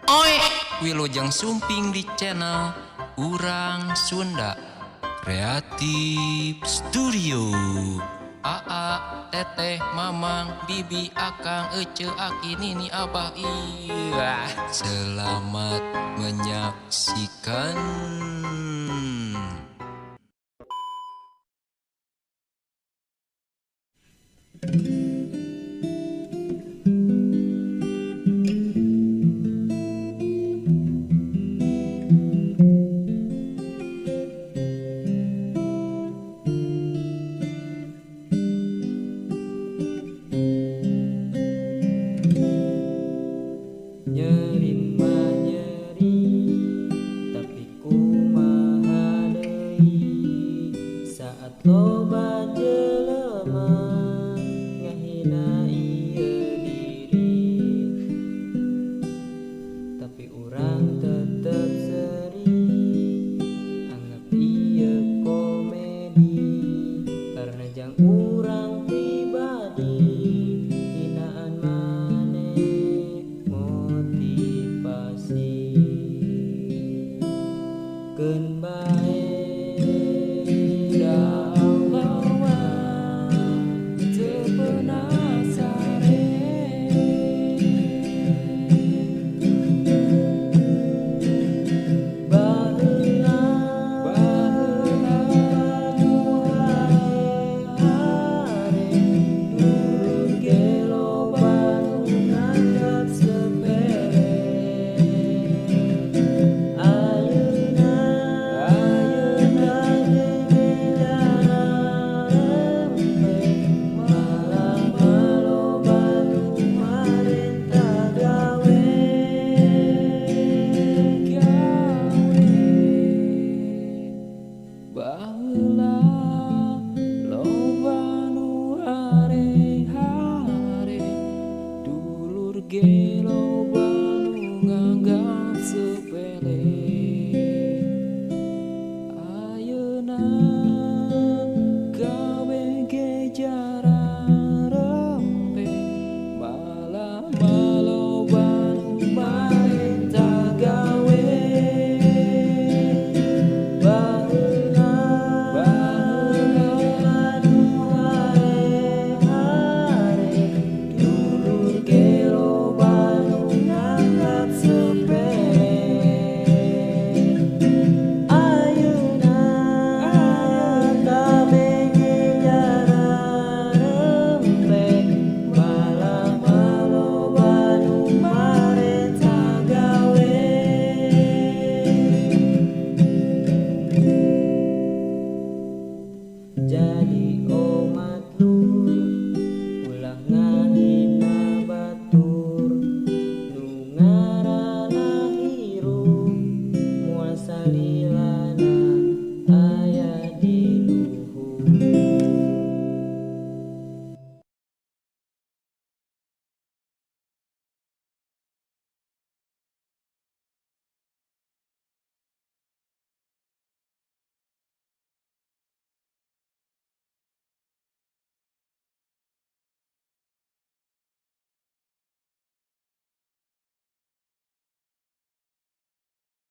Oi, Wilujeng Sumping di channel Urang Sunda Kreatif Studio. Aa, teteh, mamang, bibi, akang, ece, aki, nini, abah, iya. Selamat menyaksikan. Nyeri mah nyeri, tapi kumaha deui saat loba jelema ngahina ieu diri, tapi urang tetep seri anggap ieu komedi karena jang urang pribadi hinaan maneh motivasi keun bae da Allah teu peunasare baheula hare nurut ge loba nu nganggap sepele. Ayeuna ge jarang malah maloba nu marentah gawe baheula loba nu hare-hare dulur ge loba nu nganggap